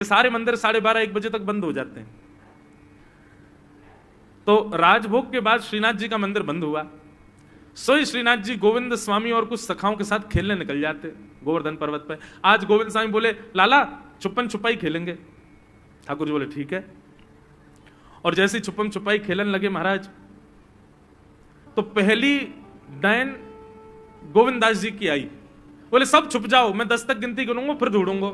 सारे मंदिर 12:30-1 बजे तक बंद हो जाते हैं। तो राजभोग के बाद श्रीनाथ जी का मंदिर बंद हुआ। सोई श्रीनाथ जी गोविंद स्वामी और कुछ सखाओं के साथ खेलने निकल जाते गोवर्धन पर्वत पर। आज गोविंद स्वामी बोले, लाला छुपन छुपाई खेलेंगे। ठाकुर जी बोले ठीक है। और जैसे छुपन छुपाई खेलने लगे महाराज, तो पहली डायन गोविंद दास जी की आई। बोले सब छुप जाओ, मैं 10 तक गिनती गिनूंगा फिर ढूंढूंगा।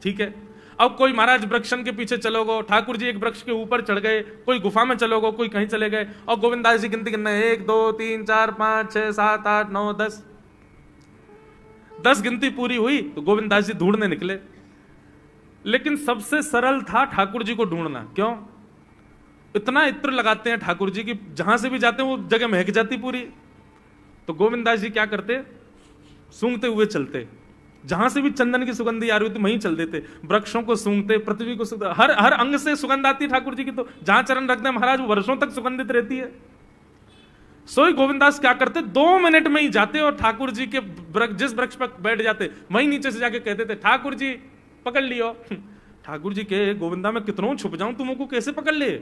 ठीक है। अब कोई महाराज वृक्षन के पीछे चलोगो, ठाकुर जी एक वृक्ष के ऊपर चढ़ गए, कोई गुफा में चलोगो, कोई कहीं चले गए, और गोविंद दास जी गिनती गिनना है 1 2 3 4 5 6 7 8 9 10। 10 गिनती पूरी हुई तो गोविंद दास जी ढूंढने निकले। लेकिन सबसे सरल था ठाकुर जी को ढूंढना। क्यों? इतना इत्र लगाते हैं ठाकुर जी की जहां से भी जाते हैं वो जगह महक जाती पूरी। तो गोविंद दास जी क्या करते, सूंघते हुए चलते, जहां से भी चंदन की सुगंधी आ रही होती वहीं चल देते, वृक्षों को सूंघते, पृथ्वी को सूंघते, हर अंग से सुगंध आती है ठाकुर जी की। तो जहां चरण रखते हैं महाराज वो वर्षों तक सुगंधित रहती है। सोई गोविंदास क्या करते, 2 मिनट में ही जाते और ठाकुर जी के जिस वृक्ष पर बैठ जाते वहीं नीचे से जाके कहते थे, ठाकुर जी पकड़ लियो। ठाकुर जी के, गोविंदा में कितनों छुप जाऊं तुमको कैसे पकड़ ले।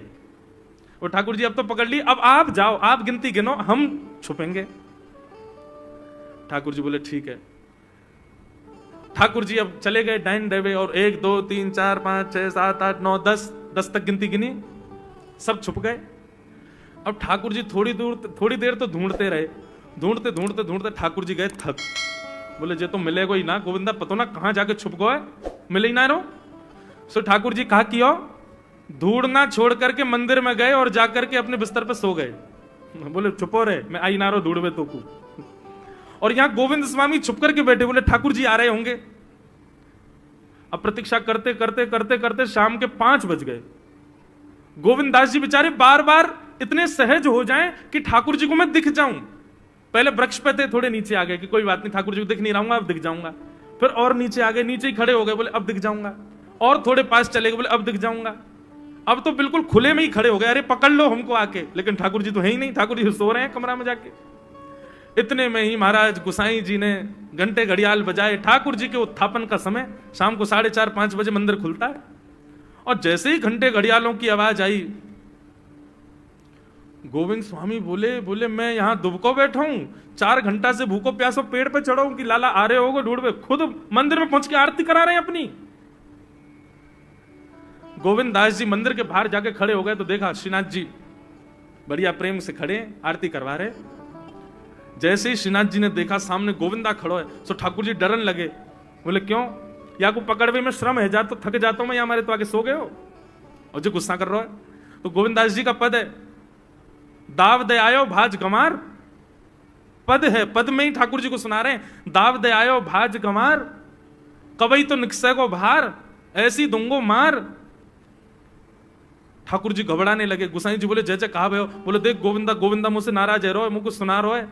और ठाकुर जी अब तो पकड़ ली, अब आप जाओ, आप गिनती गिनो, हम छुपेंगे। ठाकुर जी बोले ठीक है। ठाकुर जी अब चले गए डाइन डेवे और 1 2 3 4 5 6 7 8 9 10 तक गिनती गिनी, सब छुप गए। अब ठाकुर जी थोड़ी देर तो ढूंढते रहे, ढूंढते ढूंढते ढूंढते ठाकुर जी गए थक। बोले जे तो मिलेगा ही ना, गोविंदा पतो ना कहां जाके छुप गए, मिले ही ना रो। सो ठाकुर जी कहा कियो, ढूंढना छोड़ करके मंदिर में गए और जाकर के अपने बिस्तर पे सो गए। बोले चुपो रे, मैं आई ना रो ढूंढवे तो को। और यहां गोविंद स्वामी छुप करके बैठे, बोले ठाकुर जी आ रहे होंगे। अब प्रतीक्षा करते करते करते करते शाम के 5 बज गए। गोविंद दास जी बेचारे बार बार इतने सहज हो जाएं कि ठाकुर जी को मैं दिख जाऊं। पहले वृक्ष पे थे, थोड़े नीचे आ गए कि कोई बात नहीं ठाकुर जी को दिख नहीं रहूंगा, अब दिख जाऊंगा। फिर और नीचे आ गए, नीचे ही खड़े हो गए, बोले अब दिख जाऊंगा। और थोड़े पास चले गए, बोले अब दिख जाऊंगा। अब तो बिल्कुल खुले में ही खड़े हो गए, अरे पकड़ लो हमको आके। लेकिन ठाकुर जी तो है ही नहीं, ठाकुर जी सो रहे हैं कमरा में जाके। इतने में ही महाराज गुसाई जी ने घंटे घड़ियाल बजाए। ठाकुर जी के उत्थापन का समय शाम को 4:30-5 बजे मंदिर खुलता है। और जैसे ही घंटे घड़ियालों की आवाज आई, गोविंद स्वामी बोले मैं यहां दुबको बैठा हूं, 4 घंटा से भूखो प्यासो पेड़ पे चढ़ा हूं कि लाला आ रहे होगे ढूंढ, खुद मंदिर में पहुंच के आरती करा रहे हैं अपनी। गोविंद दास जी मंदिर के बाहर जाके खड़े हो गए तो देखा श्रीनाथ जी बढ़िया प्रेम से खड़े आरती करवा रहे। जैसे ही श्रीनाथ जी ने देखा सामने गोविंदा खड़ो है, तो ठाकुर जी डरन लगे। बोले क्यों, या को पकड़वे में श्रम है, जा तो थक जाता हूं मैं, या हमारे तो आगे सो गए हो। और जो गुस्सा कर रहा है, तो गोविंदास जी का पद है, दाव दे आयो भाज गमार, पद है, पद में ही ठाकुर जी को सुना रहे हैं, दाव दे आयो भाज गमार, कवई तो निकसे को भार, ऐसी दूंगो मार। ठाकुर जी घबराने लगे। गुसाई जी बोले जय जय कहा भयो। बोले देख गोविंदा, गोविंदा मुझसे नाराज है, रो मुझको सुना रो है।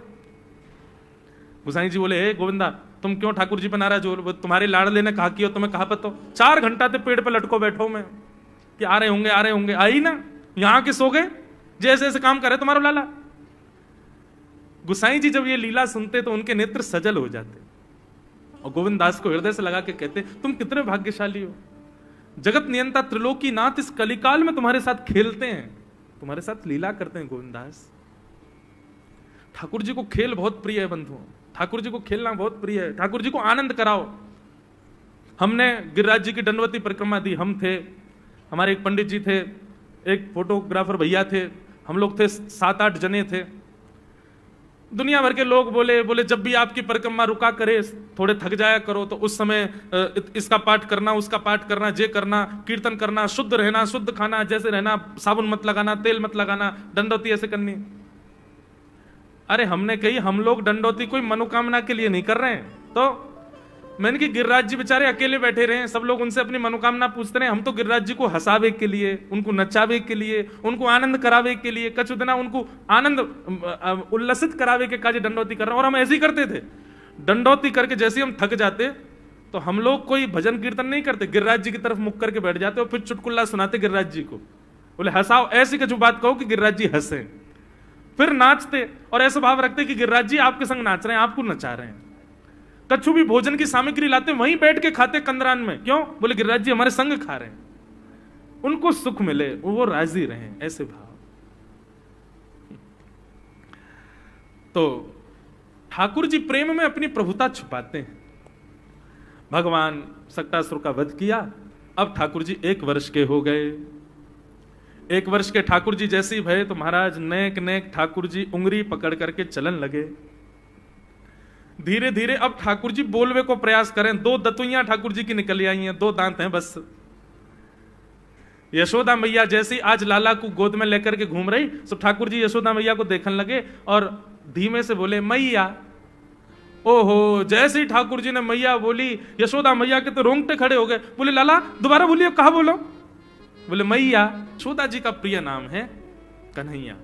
गुसाई जी बोले हे गोविंदा तुम क्यों ठाकुर जी पे नाराज हो, तुम्हारे लाडले ने कहा कि तुम्हें कहा पतो, 4 घंटा ते पेड़ पे लटको बैठो मैं कि आ रहे होंगे, आई ना, यहां के सो गए, जैसे ऐसे काम करे तुम्हारा लाला। गुसाई जी जब ये लीला सुनते तो उनके नेत्र सजल हो जाते और गोविंद दास को हृदय से लगा के कहते तुम कितने भाग्यशाली हो, जगत नियंता त्रिलोकी नाथ इस कलिकाल में तुम्हारे साथ खेलते हैं, तुम्हारे साथ लीला करते हैं गोविंद दास। ठाकुर जी को खेल बहुत प्रिय है बंधुओं, ठाकुर जी को खेलना बहुत प्रिय है, ठाकुर जी को आनंद कराओ। हमने गिरिराज जी की दंडवती परिक्रमा दी, हम थे, हमारे एक पंडित जी थे, एक फोटोग्राफर भैया थे, हम लोग थे 7-8 जने थे। दुनिया भर के लोग बोले जब भी आपकी परिक्रमा रुका करे, थोड़े थक जाया करो तो उस समय इसका पाठ करना, उसका पाठ करना, जे करना, कीर्तन करना, शुद्ध रहना, शुद्ध खाना, जैसे रहना, साबुन मत लगाना, तेल मत लगाना, दंडवती ऐसे करनी। अरे हमने कही हम लोग दंडवती कोई मनोकामना के लिए नहीं कर रहे हैं, तो मैंने कि गिरिराज जी बेचारे अकेले बैठे रहे, सब लोग उनसे अपनी मनोकामना पूछते रहे, हम तो गिरिराज जी को हंसावे के लिए, उनको नचावे के लिए, उनको आनंद करावे के लिए, कछु दिना उनको आनंद उल्लसित करावे के काज दंडवती कर रहे हैं। और हम ऐसे ही करते थे, दंडवती करके जैसे हम थक जाते तो हम लोग कोई भजन कीर्तन नहीं करते, गिरिराज जी की तरफ मुख करके बैठ जाते और फिर चुटकुल्ला सुनाते गिरिराज जी को, बोले हंसाओ, ऐसी कछु बात कहो कि गिरिराज जी हंसे, फिर नाचते और ऐसा भाव रखते कि गिरिराज जी आपके संग नाच रहे हैं, आपको नचा रहे हैं। कछु भी भोजन की सामग्री लाते वहीं बैठ के खाते कंदरान में। क्यों? बोले गिरिराज जी हमारे संग खा रहे हैं, उनको सुख मिले, वो राजी रहे, ऐसे भाव। तो ठाकुर जी प्रेम में अपनी प्रभुता छुपाते हैं। भगवान सक्टासुर का वध किया। अब ठाकुर जी 1 वर्ष के हो गए। 1 वर्ष के ठाकुर जी जैसे ही भये तो महाराज नेक नेक ठाकुर जी उंगली पकड़ करके चलन लगे। धीरे धीरे अब ठाकुर जी बोलवे को प्रयास करें। 2 दतुइयां ठाकुर जी की निकल आई हैं, 2 दांत हैं बस। यशोदा मैया जैसी आज लाला को गोद में लेकर के घूम रही, तो ठाकुर जी यशोदा मैया को देखने लगे और धीमे से बोले मैया। ओहो, जैसे ही ठाकुर जी ने मैया बोली, यशोदा मैया के तो रोंगटे खड़े हो गए। बोले लाला दोबारा बोलिए, कहा बोलो? बोले मैया। यशोदा जी का प्रिय नाम है कन्हैया,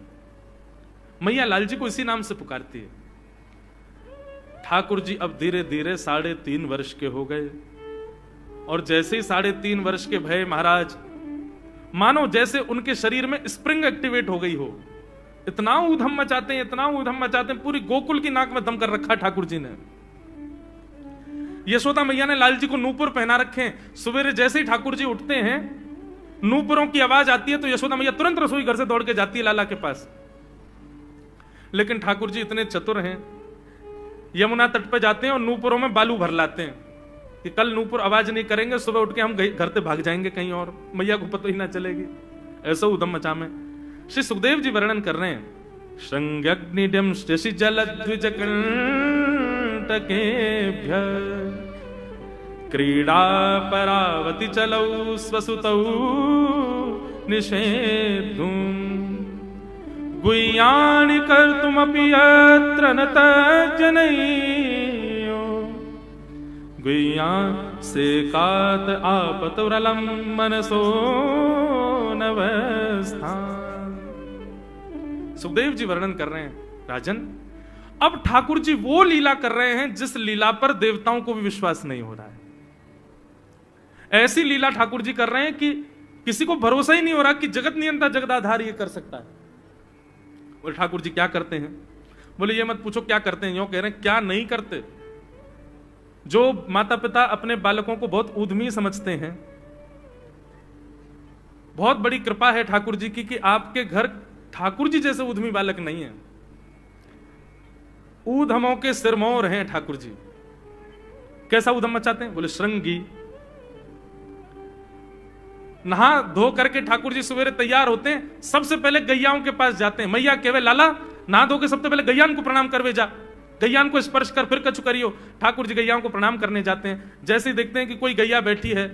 मैया लाल जी को इसी नाम से पुकारती है। ठाकुर जी अब धीरे धीरे 3.5 वर्ष के हो गए और जैसे ही 3.5 वर्ष के भय महाराज, मानो जैसे उनके शरीर में स्प्रिंग एक्टिवेट हो गई हो। इतना ऊधम मचाते हैं, इतना ऊधम मचाते हैं, पूरी गोकुल की नाक में दम कर रखा ठाकुर जी ने। यशोदा मैया ने लाल जी को नूपुर पहना रखे। सवेरे जैसे ही ठाकुर जी उठते हैं, नूपुरों की आवाज आती है तो यशोदा मैया तुरंत रसोई घर से दौड़ के जाती है लाला के पास। लेकिन ठाकुर जी इतने चतुर हैं, यमुना तट पे जाते हैं और नूपुरों में बालू भर लाते हैं कि कल नूपुर आवाज नहीं करेंगे, सुबह उठ के हम घर से भाग जाएंगे कहीं और, मैया को पता ही ना चलेगी। ऐसा उधम मचा में श्री सुखदेव जी वर्णन कर रहे हैं। श्रृंग्यग्निड्यम शशि जलद्विजकंटकेभ्य क्रीडा परावति चलौ स्वसुतौ निषेधुं गुह्यानि कर्तुमपि यत्र न तज्जनयो गुह्यां सेकात आपतुरलं मनसो नवस्थान। सुखदेव जी वर्णन कर रहे हैं राजन, अब ठाकुर जी वो लीला कर रहे हैं जिस लीला पर देवताओं को भी विश्वास नहीं हो रहा है। ऐसी लीला ठाकुर जी कर रहे हैं कि किसी को भरोसा ही नहीं हो रहा कि जगत नियंता जगदाधार ये कर सकता है। बोले ठाकुर जी क्या करते हैं? बोले ये मत पूछो क्या करते हैं, यूं कह रहे हैं क्या नहीं करते। जो माता पिता अपने बालकों को बहुत उद्यमी समझते हैं, बहुत बड़ी कृपा है ठाकुर जी की कि आपके घर ठाकुर जी जैसे उद्यमी बालक नहीं है। ऊधमों के सिरमौर हैं ठाकुर जी। कैसा उधम मचाते हैं? बोले श्रृंगी। नहा धो करके ठाकुर जी सवेरे तैयार होते हैं, सबसे पहले गैयाओं के पास जाते हैं। मैया कहवे लाला नहा धो के सबसे पहले गैयान को प्रणाम करवे जा, गैयान को स्पर्श कर फिर कछु करियो। ठाकुर जी गैयाओं को प्रणाम करने जाते हैं। जैसे ही देखते हैं कि कोई गैया बैठी है,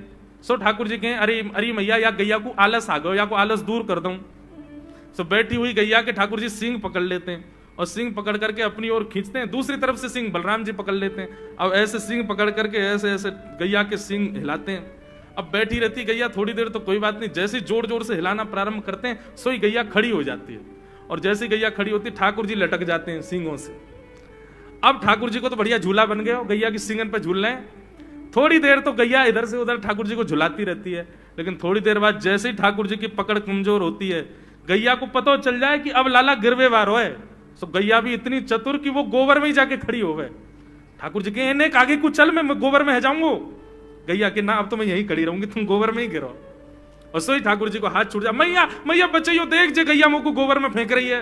सो ठाकुर जी कहें अरे अरे मैया या गैया को आलस आ गयो, या को आलस दूर कर दूं। सो बैठी हुई गैया के ठाकुर जी सींग पकड़ लेते हैं और सींग पकड़ करके अपनी ओर खींचते हैं। दूसरी तरफ से सींग बलराम जी पकड़ लेते हैं। अब ऐसे सींग पकड़ करके ऐसे ऐसे गैया के सींग हिलाते हैं। अब बैठी रहती गैया थोड़ी देर तो कोई बात नहीं, जैसे जोर जोर से हिलाना प्रारंभ करते हैं सोई गैया खड़ी हो जाती है। और जैसे गैया खड़ी होती है ठाकुर जी लटक जाते हैं सींगों से। अब ठाकुर जी को तो बढ़िया झूला बन गया, गैया की सींगन पर झूल रहे हैं। थोड़ी देर तो गैया इधर से उधर ठाकुर जी को झुलाती रहती है, लेकिन थोड़ी देर बाद जैसे ही ठाकुर जी की पकड़ कमजोर होती है, गैया को पता चल जाए कि अब लाला गिरवे वार है, तो गैया भी इतनी चतुर कि वो गोबर में ही जाके खड़ी हो गए। ठाकुर जी कहे आगे कुछ चल, मैं गोबर में जाऊंगा। गैया के ना अब तो मैं यहीं खड़ी रहूंगी, तुम गोबर में ही गिरो। और सोई ठाकुर जी को हाथ छूट जाए, मैया मैया बचाइयो, देख जे गैया मुझको गोबर में फेंक रही है।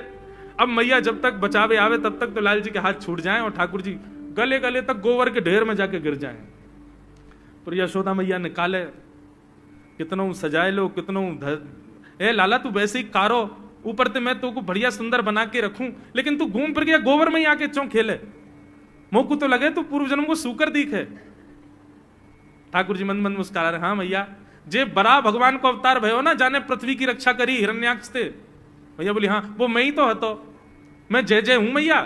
अब मैया जब तक बचावे आवे तब तक तो लाल जी के हाथ छूट जाएं और ठाकुर जी गले गले तक गोबर के ढेर में जाके गिर जाएं। पर यशोदा मैया निकाले, कितनों सजाए लो, कितनों ए लाला तू वैसे ही कारो, ऊपर से मैं तुमको बढ़िया सुंदर बना के रखूं, लेकिन तू घूम फिर गया गोबर में ही आके चौं खेले। मोको तो लगे तू पूर्व जन्म को सूकर दिखे। ठाकुर जी मंद मंद मुस्कुरा रहे, हाँ मैया जे बड़ा भगवान को अवतार भयो ना, जाने पृथ्वी की रक्षा करी हिरण्याक्ष से। भैया बोली हाँ वो मैं ही तो हतो, मैं जय जय हूं मैया,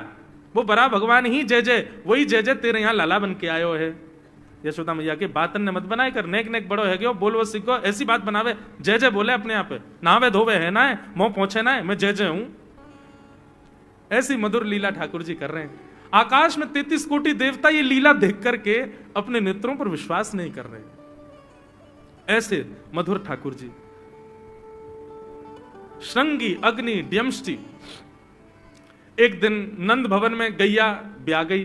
वो बड़ा भगवान ही जय जय, वही जय जय तेरे यहाँ लाला बन के आयो है। यशोदा मैया के बातन ने मत बनाए कर, नेक नेक बड़ो है गयो, बोलो सीखो, ऐसी बात बनावे, जय जय बोले अपने आप नहावे धोवे है ना, मोह पहुंचे ना, मैं जय जय हूं। ऐसी मधुर लीला ठाकुर जी कर रहे हैं। आकाश में 33 कोटि देवता ये लीला देख करके अपने नेत्रों पर विश्वास नहीं कर रहे। ऐसे मधुर ठाकुर जी। श्रृंगी अग्नि ड्यमष्टि। एक दिन नंद भवन में गैया ब्या गई,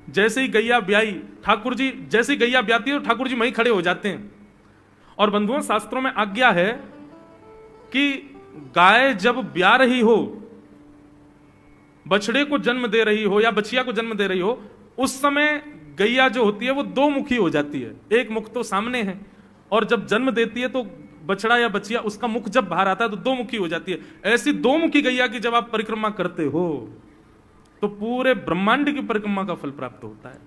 जैसे ही गैया ब्याई, ठाकुर जी जैसे ही गैया ब्याती है तो ठाकुर जी वहीं खड़े हो जाते हैं। और बंधुओं, शास्त्रों में आज्ञा है कि गाय जब ब्या रही हो, बछड़े को जन्म दे रही हो या बछिया को जन्म दे रही हो, उस समय गैया जो होती है वो दो मुखी हो जाती है। एक मुख तो सामने है, और जब जन्म देती है तो बछड़ा या बछिया उसका मुख जब बाहर आता है तो दो मुखी हो जाती है। ऐसी दो मुखी गैया की जब आप परिक्रमा करते हो तो पूरे ब्रह्मांड की परिक्रमा का फल प्राप्त होता है।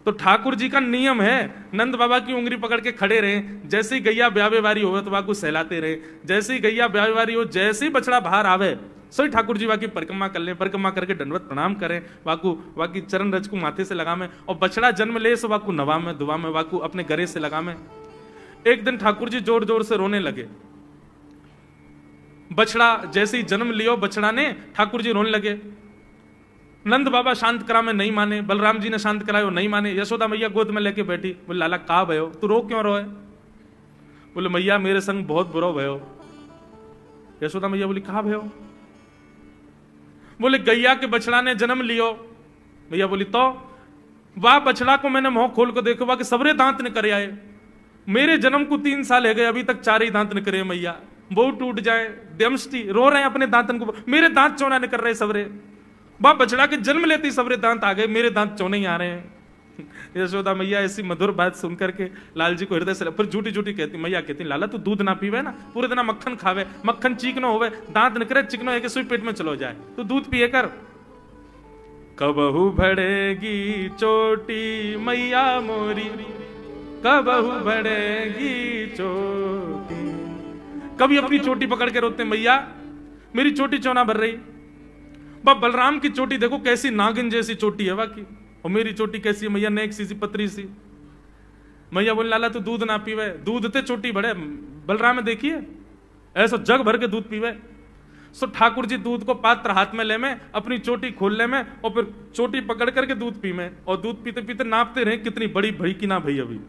तो ठाकुर जी का नियम है, नंद बाबा की उंगली पकड़ के खड़े रहे, जैसे ही गैया ब्यावे वारी हो तो वाकू सहलाते रहे, जैसे ही गैया ब्यावे वारी हो, जैसे ही बछड़ा बाहर आवे सही ठाकुर जी वाकी परिक्रमा कर ले, परिक्रमा करके दंडवत प्रणाम करें, वाकू वाकी चरण रज को माथे से लगावे, और बछड़ा जन्म ले सो वाकू नवा में दुआ में वाकू अपने गरे से लगावे। एक दिन ठाकुर जी जोर जोर से रोने लगे। बछड़ा जैसे ही जन्म लियो, बछड़ा ने, ठाकुर जी रोने लगे। नंद बाबा शांत करा में नहीं माने, बलराम जी ने शांत करायो नहीं माने। यशोदा मैया गोद में लेके बैठी, बोले लाला का भयो, तू रो क्यों रोए? बोले मैया मेरे संग बहुत बुरो भयो। यशोदा मैया बोली कहा भयो? बोले गैया के बछड़ा ने जन्म लियो। मैया बोली तो वाह बछड़ा को मैंने मुंह खोल को देखो, वाह के सबरे दांत निकल आए, मेरे जन्म को 3 साल है गए, अभी तक 4 ही दांत निकले। मैया वो टूट जाए, डेमस्टी रो रहे हैं अपने दांतन को, मेरे दांत चौना निकल रहे सबरे। बाप बछड़ा के जन्म लेते ही सबरे दांत आ गए, मेरे दांत चौने ही आ रहे हैं। यशोदा मैया ऐसी मधुर बात सुनकर के लाल जी को हृदय से, फिर झूठी झूठी कहती, मैया कहती लाला तू दूध ना पीवे ना, पूरे दिन मक्खन खावे, मक्खन चीकनो होवे, दांत निकले चिकनो है कि सुई पेट में चलो जाए, तू दूध पिए कर। कबहू भड़ेगी चोटी मैया मोरी, कबहू भड़ेगी चोटी। कभी अपनी चोटी पकड़ के रोते, मैया मेरी चोटी चौना भर रही। बलराम की चोटी देखो कैसी नागिन जैसी चोटी है वाकई, और मेरी चोटी कैसी है मैया, नेक सी पतरी सी। मैया बोले लाला तू दूध ना पीवे, दूध ते चोटी बड़े। बलराम में देखिए ऐसा जग भर के दूध पीवे। सो ठाकुर जी दूध को पात्र हाथ में ले में, अपनी चोटी खोल ले में, और फिर चोटी पकड़ करके दूध पी में, और दूध पीते पीते नापते रहे कितनी बड़ी भई कि ना भई अभी।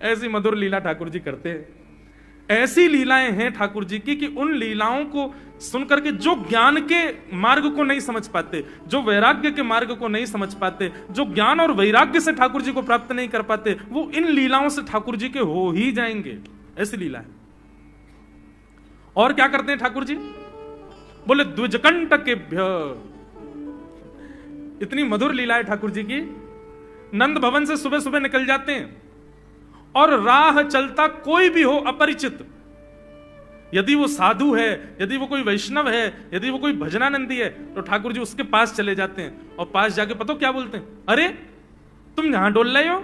ऐसी मधुर लीला ठाकुर जी करते हैं। ऐसी लीलाएं हैं ठाकुर जी की कि उन लीलाओं को सुनकर के जो ज्ञान के मार्ग को नहीं समझ पाते, जो वैराग्य के मार्ग को नहीं समझ पाते, जो ज्ञान और वैराग्य से ठाकुर जी को प्राप्त नहीं कर पाते, वो इन लीलाओं से ठाकुर जी के हो ही जाएंगे। ऐसी लीला है। और क्या करते हैं ठाकुर जी? बोले द्विजकंटकेभ्य। इतनी मधुर लीला है ठाकुर जी की। नंद भवन से सुबह सुबह निकल जाते हैं, और राह चलता कोई भी हो अपरिचित, यदि वो साधु है, यदि वो कोई वैष्णव है, यदि वो कोई भजनानंदी है, तो ठाकुर जी उसके पास चले जाते हैं, और पास जाके पता क्या बोलते हैं? अरे तुम यहां डोल रहे हो?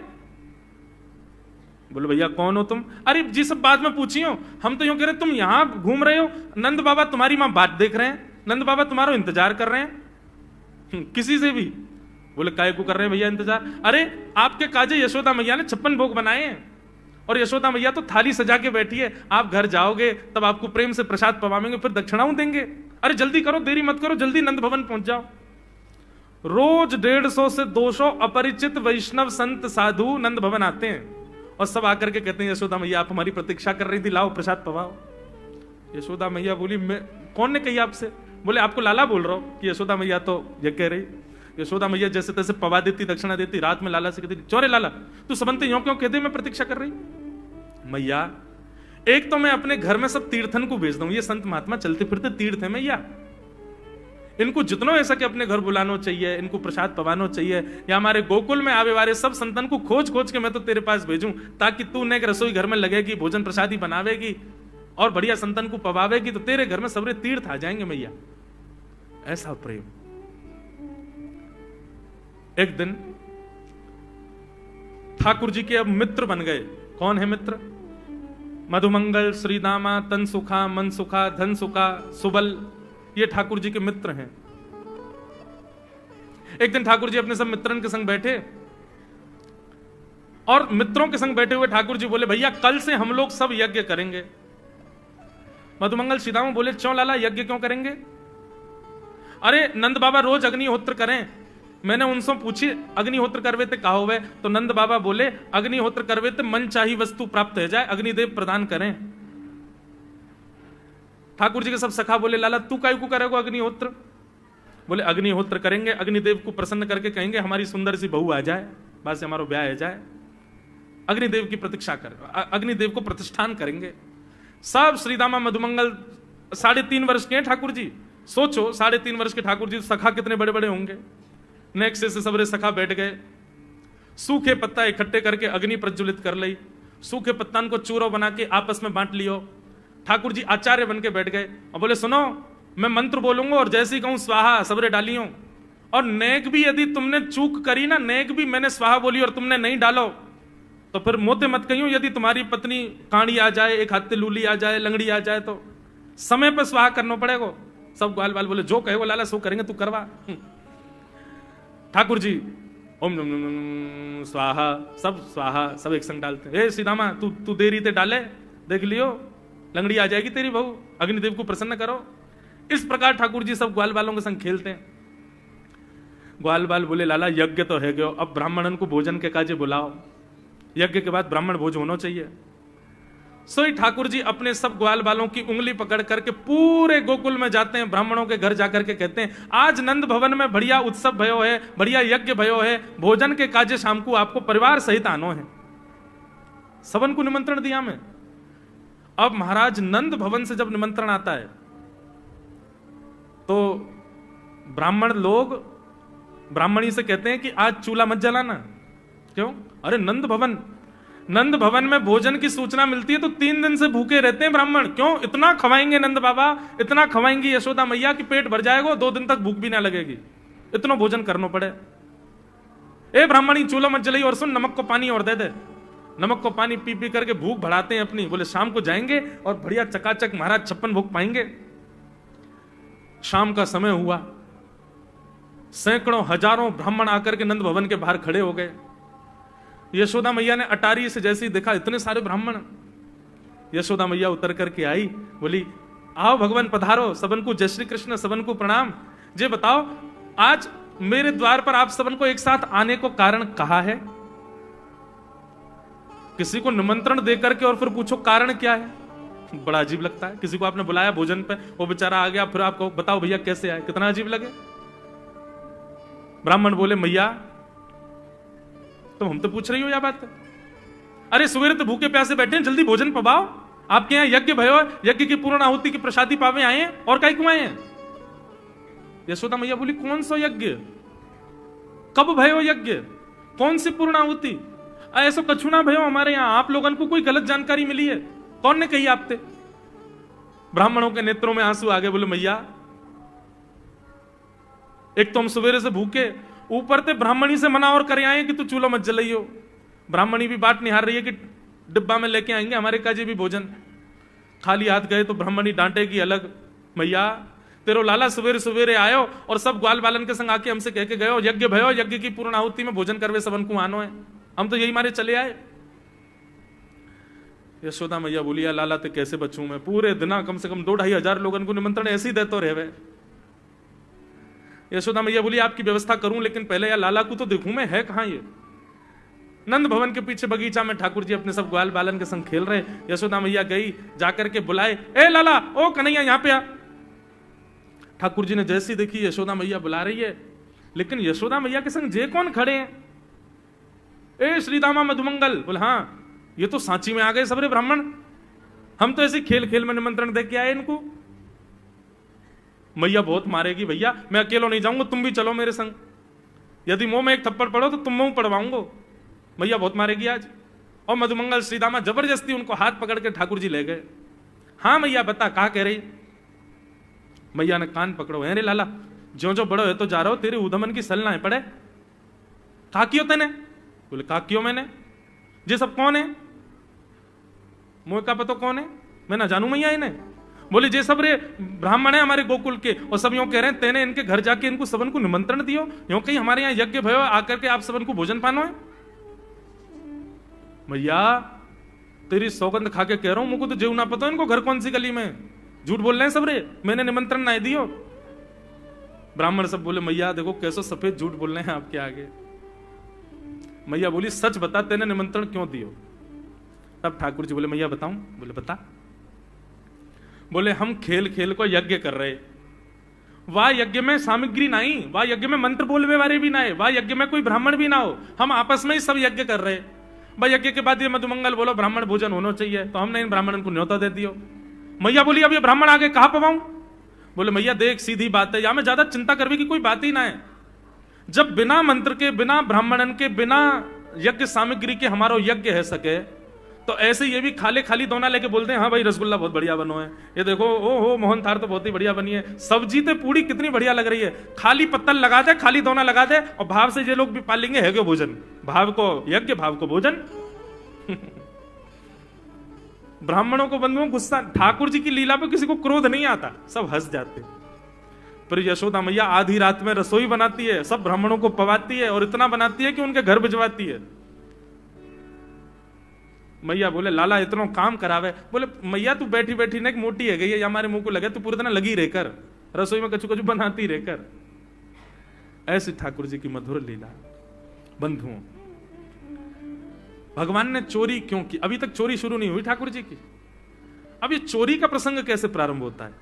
बोले भैया कौन हो तुम? अरे जी सब बाद में पूछी हो, हम तो यूं कह रहे तुम यहां घूम रहे हो, नंद बाबा तुम्हारी मां बात देख रहे हैं, नंद बाबा तुम्हारा इंतजार कर रहे हैं। किसी से भी? बोले काय को कर रहे हैं भैया इंतजार? अरे आपके काजे यशोदा मैया ने 56 भोग बनाए हैं, और यशोदा मैया तो थाली सजा के बैठी है, आप घर जाओगे तब आपको प्रेम से प्रसाद पवाएंगे, फिर दक्षिणाओं देंगे। अरे जल्दी करो, देरी मत करो, जल्दी नंद भवन पहुंच जाओ। रोज 150 से 200 अपरिचित वैष्णव संत साधु नंद भवन आते हैं, और सब आकर के कहते हैं यशोदा मैया आप हमारी प्रतीक्षा कर रही थी, लाओ प्रसाद पवाओ। यशोदा मैया बोली मैं कौन ने कही आपसे? बोले आपको लाला बोल रहा हूं कि यशोदा मैया तो ये कह रही। यशोदा मैया जैसे तैसे पवा देती, दक्षिणा देती, रात में लाला से कहती चौरे लाला तू सबंते यूं क्यों कहते मैं प्रतीक्षा कर रही? मैया एक तो मैं अपने घर में सब तीर्थन को भेज दूं, ये संत महात्मा चलते फिरते तीर्थ है मैया, इनको जितना ऐसा कि अपने घर बुलाना चाहिए, इनको प्रसाद पवाना चाहिए, या हमारे गोकुल में आवे वाले सब संतन को खोज खोज के मैं तो तेरे पास भेजूं, ताकि तू ने रसोई घर में लगेगी, भोजन प्रसादी बनावेगी और बढ़िया संतन को पवावेगी, तो तेरे घर में सबरे तीर्थ आ जाएंगे मैया। ऐसा प्रेम। एक दिन ठाकुर जी के अब मित्र बन गए। कौन है मित्र? मधुमंगल, श्रीदामा, तनसुखा, मनसुखा, धनसुखा, सुबल, ये ठाकुर जी के मित्र हैं। एक दिन ठाकुर जी अपने सब मित्रन के संग बैठे, और मित्रों के संग बैठे हुए ठाकुर जी बोले भैया कल से हम लोग सब यज्ञ करेंगे। मधुमंगल, श्रीदामा बोले क्यों लाला यज्ञ क्यों करेंगे? अरे नंद बाबा रोज अग्निहोत्र करें, मैंने उनसे पूछी अग्निहोत्र करवे ते कहा हुए, तो नंद बाबा बोले अग्निहोत्र करवे ते मन चाही वस्तु प्राप्त हो जाए, अग्निदेव प्रदान करें। ठाकुर जी के सब सखा बोले लाला तू काय को करेगा अग्निहोत्र? बोले अग्निहोत्र करेंगे, अग्निदेव को प्रसन्न करके कहेंगे हमारी सुंदर सी बहू आ जाए, बस हमारा ब्याह हो जाए। अग्निदेव की प्रतीक्षा कर, अग्निदेव को प्रतिष्ठान करेंगे। सब श्रीदामा मधुमंगल 3.5 वर्ष के हैं ठाकुर जी। सोचो 3.5 वर्ष के ठाकुर जी, सखा कितने बड़े बड़े होंगे। नेक्स्ट से सबरे सखा बैठ गए, सूखे पत्ता इकट्ठे करके अग्नि प्रज्वलित कर ली, सूखे पत्ता को चूरो बना के आपस में बांट लियो। ठाकुर जी आचार्य बन के बैठ गए और बोले सुनो, मैं मंत्र बोलूंगा और जैसे ही कहूं स्वाहा सबरे डालियो, और नेक भी यदि तुमने चूक करी ना, नेक भी मैंने स्वाहा बोली और तुमने नहीं डालो तो फिर मोते मत कहियो। यदि तुम्हारी पत्नी कांडी आ जाए, एक हाथ लूली आ जाए, लंगड़ी आ जाए, तो समय पर स्वाहा करना पड़ेगा। सब ग्वाल बाल बोले जो कहे वो लाला सो करेंगे, तू करवा। ठाकुर जी ओम नम नम नम स्वाहा, सब स्वाहा, सब एक संग डालते। हे सीतामा तू देरी ते डाले, देख लियो लंगड़ी आ जाएगी तेरी बहू, अग्निदेव को प्रसन्न करो। इस प्रकार ठाकुर जी सब ग्वाल बालों के संग खेलते हैं। ग्वाल बाल बोले लाला यज्ञ तो है गयो, अब ब्राह्मणन को भोजन के काजे बुलाओ, यज्ञ के बाद ब्राह्मण भोज होना चाहिए। सोई ठाकुर जी अपने सब ग्वाल बालों की उंगली पकड़ करके पूरे गोकुल में जाते हैं, ब्राह्मणों के घर जाकर के कहते हैं आज नंद भवन में बढ़िया उत्सव भयो है, बढ़िया यज्ञ भयो है, भोजन के काजे शाम को आपको परिवार सहित आनो है। सबन को निमंत्रण दिया मैं। अब महाराज नंद भवन से जब निमंत्रण आता है तो ब्राह्मण लोग ब्राह्मणी से कहते हैं कि आज चूल्हा मत जलाना। क्यों? अरे नंद भवन में भोजन की सूचना मिलती है तो 3 दिन से भूखे रहते हैं ब्राह्मण। क्यों? इतना खवाएंगे नंद बाबा, इतना खवाएंगी यशोदा मैया कि पेट भर जाएगा, 2 दिन तक भूख भी ना लगेगी, इतना भोजन करना पड़े। ए ब्राह्मणी चूल्हा मत जलाई और सुन नमक को पानी और दे दे। नमक को पानी पी पी करके भूख बढ़ाते हैं अपनी। बोले शाम को जाएंगे और बढ़िया चकाचक महाराज 56 भोग पाएंगे। शाम का समय हुआ, सैकड़ों हजारों ब्राह्मण आकर के नंद भवन के बाहर खड़े हो गए। यशोदा मैया ने अटारी से जैसे ही देखा इतने सारे ब्राह्मण, यशोदा मैया उतर करके आई, बोली आओ भगवान पधारो, सबन को जय श्री कृष्ण, सबन को प्रणाम। जे बताओ आज मेरे द्वार पर आप सबन को एक साथ आने को कारण कहा है? किसी को निमंत्रण दे करके और फिर पूछो कारण क्या है, बड़ा अजीब लगता है। किसी को आपने बुलाया भोजन पे, वो बेचारा आ गया, फिर आपको बताओ भैया कैसे आए, कितना अजीब लगे। ब्राह्मण बोले मैया तुम हम तो पूछ रही हो यह बात, अरे सवेरे तो भूखे प्यासे बैठे हैं, जल्दी भोजन पवाओ। आपके यहाँ यज्ञ भयो, यज्ञ की पूर्ण आहुति की प्रसादी पावे आए हैं, और काय क्यों आए हैं? यशोदा मैया बोली कौन सा यज्ञ, कब भयो यज्ञ, कौन सी पूर्ण आहुति? ऐसा कछुना भयो हमारे यहाँ, आप लोगों को कोई गलत जानकारी मिली है? कौन ने कही आपते? ब्राह्मणों के नेत्रों में आंसू आ गए। बोले मैया एक तो हम सवेरे से भूखे, ऊपर से ब्राह्मणी से मना और करे आए कि तू चूल्हा मत जलाइयो। ब्राह्मणी भी बात निहार रही है कि डिब्बा में लेके आएंगे हमारे काजे भी भोजन। खाली हाथ गए तो ब्राह्मणी डांटेगी अलग। मैया तेरो लाला सवेरे सवेरे आयो और सब ग्वाल बालन के संग आके हमसे कह के गयो यज्ञ भयो, यज्ञ की पूर्ण आहुति में भोजन करवे सबन को आनो है, हम तो यही मारे चले आए। यशोदा मैया बोली या लाला ते कैसे बचूं मैं, पूरे दिन कम से कम 2-2.5 हजार लोगों को निमंत्रण ऐसे ही देते रहे। यशोदा मैया बोली आपकी व्यवस्था करूं, लेकिन पहले या लाला को तो देखूं मैं, है कहां ये? नंद भवन के पीछे बगीचा में ठाकुर जी अपने सब ग्वाल बालन के संग खेल रहे। यशोदा मैया गई, जाकर के बुलाए, ए लाला, ओ कन्हैया यहां पे आ। ठाकुर जी ने जैसी देखी यशोदा मैया बुला रही है, लेकिन यशोदा मैया के संग जे कौन खड़े हैं? ए श्रीदामा मधुमंगल। बोले हाँ, ये तो सांची में आ गए सबरे ब्राह्मण, हम तो ऐसे खेल खेल में निमंत्रण दे के आए इनको। मैया बहुत मारेगी भैया, मैं अकेला नहीं जाऊंगा, तुम भी चलो मेरे संग, यदि मुंह में एक थप्पड़ पड़ो तो तुम मुंह पड़वाऊंगा, मैया बहुत मारेगी आज। और मधुमंगल श्रीदामा जबरदस्ती उनको हाथ पकड़ के ठाकुर जी ले गए। हाँ मैया बता, कहा कह रही? मैया ने कान पकड़ो, है रे लाला, ज्यो जो बड़ो है तो जा रहा हो, तेरे उधमन की सल ना है पड़े। कहा क्यों तेने? बोले कहा क्यों मैंने, ये सब कौन है? मुझे का पता कौन है, मैं ना जानू मैया इन्हें। बोले जे सब रे ब्राह्मण है हमारे गोकुल के, और सब यूं कह रहे हैं तेने इनके घर जाके इनको सबन को निमंत्रण दियो, यूं कहीं हमारे यहाँ यज्ञ भयो, आकर के आप सबन को भोजन पानो है। भैया तेरी सौगंध खा के कह रहा हूं, मुझको तो जेव ना पता इनको घर कौन सी गली में, झूठ बोल रहे हैं सब रे, मैंने निमंत्रण ना दियो। ब्राह्मण सब बोले मैया देखो कैसो सफेद झूठ बोल रहे हैं आपके आगे। मैया बोली सच बता, तेने निमंत्रण क्यों दियो? तब ठाकुर जी बोले मैया बताऊं? बोले बता। बोले हम खेल खेल को यज्ञ कर रहे, वाह यज्ञ में सामग्री नहीं, वाह यज्ञ में मंत्र बोलने वाले भी ना है, वाह यज्ञ में कोई ब्राह्मण भी ना हो, हम आपस में ही सब यज्ञ कर रहे। भाई यज्ञ के बाद ये मधुमंगल बोलो ब्राह्मण भोजन होना चाहिए, तो हमने इन ब्राह्मणों को न्योता दे दियो। मैया बोली अब ये ब्राह्मण आगे कहां पवाऊं? बोले मैया देख सीधी बात है, या में ज्यादा चिंता करने की कोई बात ही ना है। जब बिना मंत्र के, बिना ब्राह्मणन के, बिना यज्ञ सामग्री के हमारा यज्ञ है सके, तो ऐसे ये भी खाली खाली दोना लेके बोलते हैं हाँ भाई रसगुल्ला बहुत बढ़िया बनो है, ये देखो ओ हो मोहन थार तो बहुत ही बढ़िया बनी है, सब्जी तो पूरी कितनी बढ़िया लग रही है, खाली पत्तल लगा दे, खाली दोना लगा दे, और भाव से ये लोग भी पाल लेंगे है क्यों भोजन, भाव को यज्ञ भाव को भोजन। ब्राह्मणों को बंधुओं गुस्सा, ठाकुर जी की लीला पे किसी को क्रोध नहीं आता, सब हंस जाते। फिर यशोदा मैया आधी रात में रसोई बनाती है, सब ब्राह्मणों को पवाती है, और इतना बनाती है कि उनके घर भिजवाती है। मैया बोले लाला इतना काम करावे, बोले मैया तू बैठी बैठी ना मोटी है गई है, हमारे मुंह को लगे, तू पूरे दिन लगी रहकर रसोई में कछु कछु बनाती रहकर। ऐसी ठाकुर जी की मधुर लीला। बंधुओं, भगवान ने चोरी क्यों की? अभी तक चोरी शुरू नहीं हुई ठाकुर जी की। अब ये चोरी का प्रसंग कैसे प्रारंभ होता है?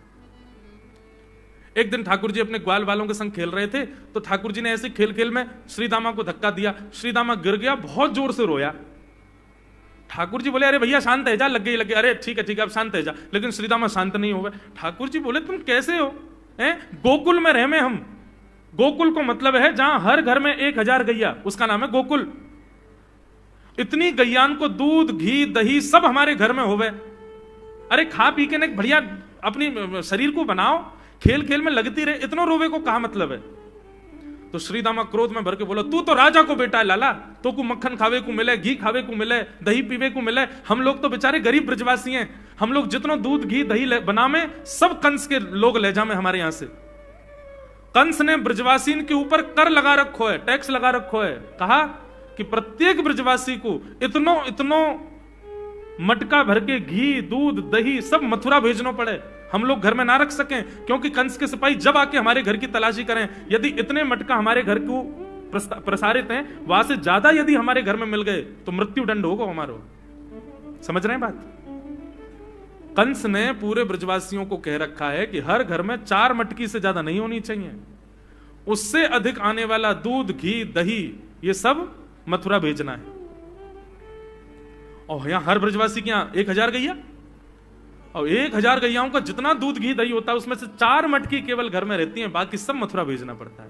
एक दिन ठाकुर जी अपने ग्वाल वालों के संग खेल रहे थे, तो ठाकुर जी ने ऐसे खेल खेल में श्रीदामा को धक्का दिया, श्रीदामा गिर गया, बहुत जोर से रोया। ठाकुर जी बोले अरे भैया शांत है जा, लग गई। अरे ठीक है अब शांत है जा, लेकिन श्रीदामा शांत नहीं हो गए। ठाकुर जी बोले तुम कैसे हो? गोकुल में रहे में हम, गोकुल को मतलब है जहां हर घर में 1000 गैया, उसका नाम है गोकुल। इतनी गैयान को दूध घी दही सब हमारे घर में होवे, अरे खा पी के ना बढ़िया अपनी शरीर को बनाओ, खेल खेल में लगती रहे, इतना रोवे को कहा मतलब है? तो श्रीदामा क्रोध में भर के बोला तू तो राजा को बेटा है लाला, तो को मक्खन खावे को मिले, घी खावे को मिले, दही पीवे को मिले, हम लोग तो बेचारे गरीब ब्रजवासी हैं, हम लोग जितना दूध घी दही बना में सब कंस के लोग ले जामे हमारे यहां से। कंस ने ब्रजवासी के ऊपर कर लगा रखो है, टैक्स लगा रखो है, कहा कि प्रत्येक ब्रजवासी को इतनो मटका भर के घी दूध दही सब मथुरा भेजना पड़े, हम लोग घर में ना रख सकें, क्योंकि कंस के सिपाही जब आके हमारे घर की तलाशी करें, यदि इतने मटका हमारे घर को प्रसारित हैं, वहां से ज्यादा यदि हमारे घर में मिल गए तो मृत्यु दंड होगा हमारा। समझ रहे हैं बात? कंस ने पूरे ब्रजवासियों को कह रखा है कि हर घर में 4 मटकी से ज्यादा नहीं होनी चाहिए, उससे अधिक आने वाला दूध घी दही ये सब मथुरा भेजना है। और यहां हर ब्रजवासी के यहां 1000 गैया, और 1000 गैयाओं का जितना दूध घी दही होता है उसमें से 4 मटकी केवल घर में रहती हैं, बाकी सब मथुरा भेजना पड़ता है।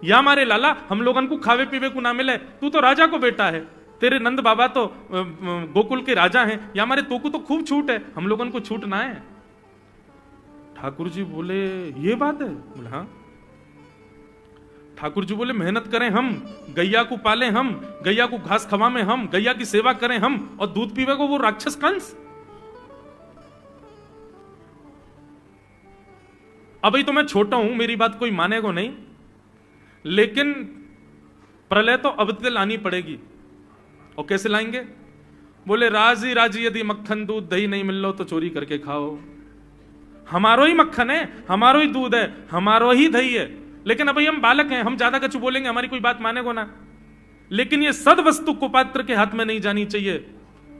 या हमारे लाला हम लोगन को खावे पीवे को ना मिले, तू तो राजा को बेटा है, तेरे नंद बाबा तो गोकुल के राजा हैं, या हमारे तो को तो खूब छूट है, हम लोगन को छूट ना है। ठाकुर जी बोले ये बात है? बोले हाँ। ठाकुर जी बोले मेहनत करें हम, गैया को पालें हम, गैया को घास खवा में हम, गैया की सेवा करें हम, और दूध पीवे को वो राक्षस कंस। अभी तो मैं छोटा हूं, मेरी बात कोई मानेगा नहीं, लेकिन प्रलय तो अब तक लानी पड़ेगी। और कैसे लाएंगे? बोले राजी राजी यदि मक्खन दूध दही नहीं मिल लो तो चोरी करके खाओ, हमारो ही मक्खन है, हमारो ही दूध है, हमारो ही दही है, लेकिन अभी हम बालक हैं, हम ज्यादा कछु बोलेंगे हमारी कोई बात मानेगो ना। लेकिन ये सद वस्तु कुपात्र के हाथ में नहीं जानी चाहिए।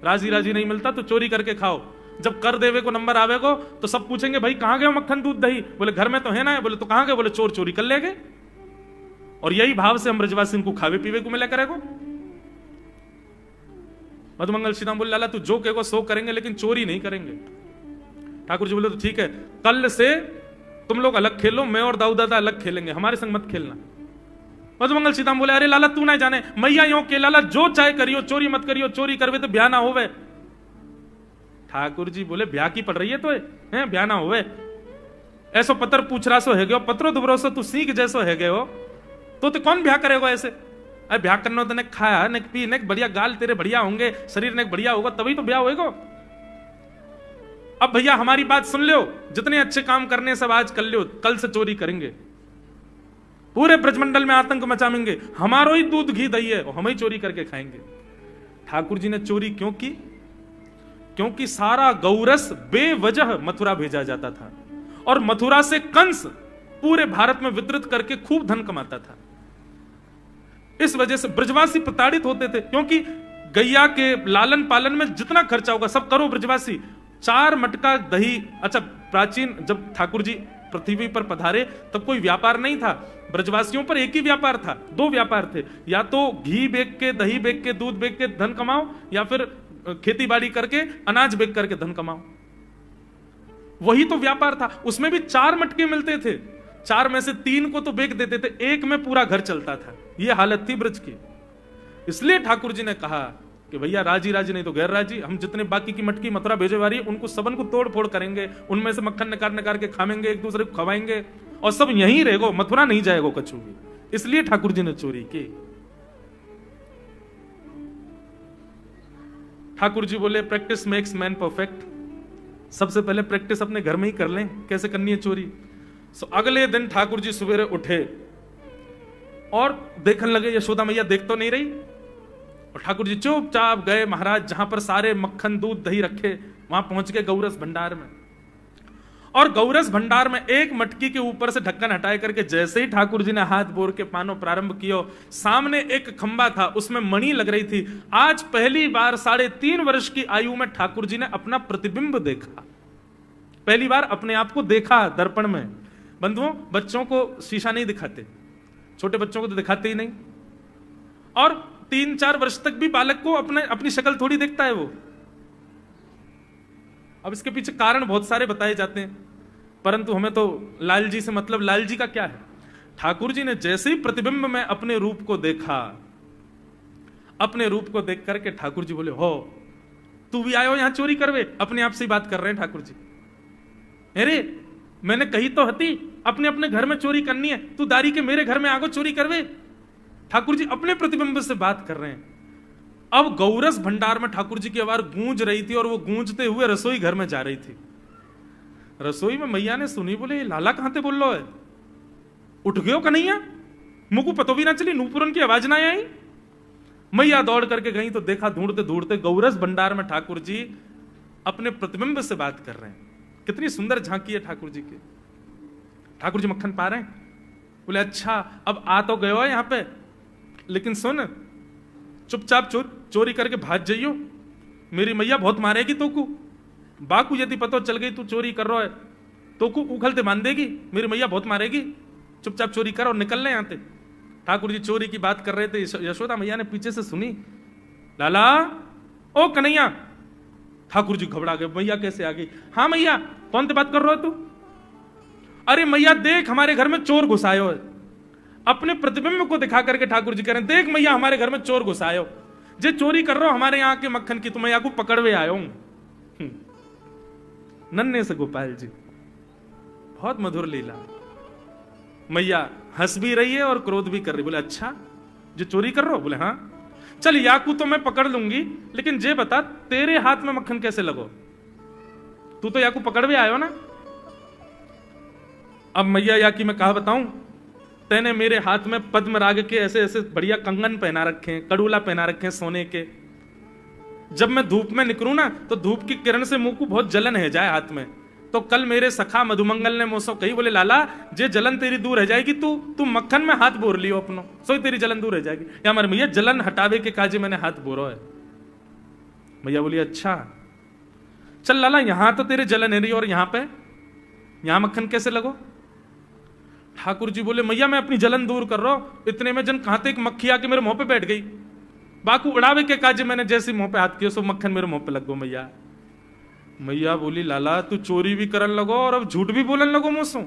राजी राजी नहीं मिलता तो चोरी करके खाओ, जब कर देवे को नंबर आवेगो तो सब पूछेंगे भाई कहां गए मक्खन दूध दही? बोले घर में तो है ना। बोले तो कहां गए? बोले चोर चोरी कर ले गए। और यही भाव से हम ब्रजवासी को खावे पीवे को मिला करेगो। मधुमंगल श्रीराम बोले लाला तू जो कहेगो सो करेंगे, लेकिन चोरी नहीं करेंगे। ठाकुर जी बोले तो ठीक है, कल से तुम लोग अलग खेलो, मैं और दाऊ दादा अलग खेलेंगे, हमारे संग मत खेलना। मधुमंगल सीताराम बोले अरे लाला तू ना जाने, मैया यो के लाला जो चाहे करियो, चोरी मत करियो, चोरी करवे तो ब्याह ना होवे। ठाकुर जी बोले ब्याह की पड़ रही है तो है ब्याह ना होवे, ऐसो पत्र पूछ रहा सो है गयो, पत्रो दुबरो सो तू सीख जैसो है गयो, तो कौन ब्याह करेगा ऐसे? अरे ब्याह करना तो ने खाया ने पी ने बढ़िया गाल तेरे बढ़िया होंगे, शरीर ने बढ़िया होगा तभी तो ब्याह होएगा। अब भैया हमारी बात सुन लो, जितने अच्छे काम करने सब आज कर लो, कल से चोरी करेंगे, पूरे ब्रजमंडल में आतंक मचाएंगे, हमारो ही दूध घी दही है और हम ही चोरी करके खाएंगे। ठाकुर जी ने चोरी क्यों की? क्योंकि सारा गौरस बेवजह मथुरा भेजा जाता था, और मथुरा से कंस पूरे भारत में वितरित करके खूब धन कमाता था। इस वजह से ब्रजवासी प्रताड़ित होते थे, क्योंकि गैया के लालन पालन में जितना खर्चा होगा सब करो ब्रजवासी, 4 मटका दही। अच्छा, प्राचीन जब ठाकुर जी पृथ्वी पर पधारे तब कोई व्यापार नहीं था, ब्रजवासियों पर एक ही व्यापार था, 2 व्यापार थे, या तो घी बेच के, दही बेच के, दूध बेच के धन कमाओ, या फिर खेती बाड़ी करके अनाज बेच करके धन कमाओ। वही तो व्यापार था। उसमें भी 4 मटके मिलते थे, 4 में से 3 को तो बेच देते थे, 1 में पूरा घर चलता था। यह हालत थी ब्रज की। इसलिए ठाकुर जी ने कहा कि भैया राजी राजी नहीं तो गैर राजी, हम जितने बाकी की मटकी मथुरा भेजे वाली उनको सबन को तोड़ फोड़ करेंगे, उनमें से मक्खन निकाल निकाल के खाएंगे, एक दूसरे को खवाएंगे, और सब यहीं रहेगो, मथुरा नहीं जाएगो कछु भी। इसलिए ठाकुर जी ने चोरी की। ठाकुर जी बोले प्रैक्टिस मेक्स मैन परफेक्ट। सबसे पहले प्रैक्टिस अपने घर में ही कर लें, कैसे करनी है चोरी। सो अगले दिन ठाकुर जी सवेरे उठे और देखने लगे यशोदा मैया देख तो नहीं रही, और ठाकुर जी चुपचाप गए महाराज जहां पर सारे मक्खन दूध दही रखे, वहां पहुंच गए गौरस भंडार में। और गौरस भंडार में एक मटकी के ऊपर से ढक्कन हटाए करके जैसे ही ठाकुर जी ने हाथ बोर के पानो प्रारंभ किया, सामने एक खंबा था, उसमें मणि लग रही थी। आज पहली बार 3.5 वर्ष की आयु में ठाकुर जी ने अपना प्रतिबिंब देखा, पहली बार अपने आप को देखा दर्पण में। बंधुओं, बच्चों को शीशा नहीं दिखाते, छोटे बच्चों को तो दिखाते ही नहीं, और 3-4 वर्ष तक भी बालक को अपनी शक्ल थोड़ी देखता है वो। अब इसके पीछे कारण बहुत सारे बताए जाते हैं, परंतु हमें तो लाल जी से मतलब, लाल जी का क्या है। ठाकुर जी ने जैसे ही प्रतिबिंब में अपने रूप को देखा, अपने रूप को देख करके ठाकुर जी बोले, हो तू भी आयो यहां चोरी करवे। अपने आप से ही बात कर रहे हैं ठाकुर जी। अरे मैंने कही तो हती अपने अपने घर में चोरी करनी है, तू दारी के मेरे घर में आगो चोरी करवे। ठाकुर जी अपने प्रतिबिंब से बात कर रहे हैं। अब गौरस भंडार में ठाकुर जी की आवाज गूंज रही थी, और वो गूंजते हुए रसोई घर में जा रही थी। रसोई में मैया ने सुनी, बोले लाला कहां ते बोल लो है, उठ गयो कन्हैया, मुझको पतो भी ना चली, नूपुरन की आवाज ना आई। मैया दौड़ करके गई तो देखा ढूंढते ढूंढते गौरस भंडार में ठाकुर जी अपने प्रतिबिंब से बात कर रहे हैं। कितनी सुंदर झांकी है ठाकुर जी की। ठाकुर जी मक्खन पा रहे हैं। बोले अच्छा अब आ तो गयो है यहां पे, लेकिन सुन चुपचाप चोरी करके भाग जाइयो, मेरी मैया बहुत मारेगी तो को। बाकू यदि पता चल गई तू चोरी कर रहा है तो को उखलते बांध देगी, मेरी मैया बहुत मारेगी। चुपचाप चोरी कर और निकल ले यहां से। ठाकुर जी चोरी की बात कर रहे थे, यशोदा मैया ने पीछे से सुनी, लाला ओ कन्हैया। ठाकुर जी घबरा गए, मैया कैसे आ गई। हाँ मैया, कौन सी बात कर रहा है तू। अरे मैया देख हमारे घर में चोर घुसायो है। अपने प्रतिबिंब को दिखा करके ठाकुर जी कह रहे हैं, देख मैया हमारे घर में चोर घुसायो, जे चोरी कर रहा हो हमारे यहाँ के मक्खन की, तो मैया को पकड़वे आयो हूं। नन्हे से गोपाल जी, बहुत मधुर लीला। मैया हंस भी रही है और क्रोध भी कर रही। बोले अच्छा जो चोरी कर रहा हो। बोले हाँ। चल याकू तो मैं पकड़ लूंगी, लेकिन जे बता तेरे हाथ में मक्खन कैसे लगो, तू तो याकू पकड़वे आयो ना। अब मैया याकी मैं कहा बताऊं, तेने मेरे हाथ में पद्मराग के ऐसे ऐसे बढ़िया कंगन पहना रखे हैं, कड़ूला पहना रखे हैं सोने के। जब मैं धूप में निकलूं ना तो धूप की किरण से मुंह को बहुत जलन है जाए हाथ में। तो कल मेरे सखा मधुमंगल ने मुझसे कही, बोले लाला जे जलन तेरी दूर रह जाएगी, तू मक्खन में हाथ बोर लियो अपनो, सो तेरी जलन दूर रह जाएगी। या हमारे मैया जलन हटावे के काजे मैंने हाथ बोरो है। मैया बोली अच्छा चल लाला, यहां तो तेरे जलन है रही और यहां मक्खन कैसे लगो। ठाकुर जी बोले मैया मैं अपनी जलन दूर कर रहा हूं। इतने में जन कहां एक मक्खी आके मेरे मुंह पे बैठ गई। बाकू उड़ावे के काजे मैंने जैसे मुंह पे हाथ किया, सो मक्खन मेरे मुंह पे लग गो। मैया बोली लाला तू चोरी भी करन लगो और अब झूठ भी बोलन लगो मुझसे।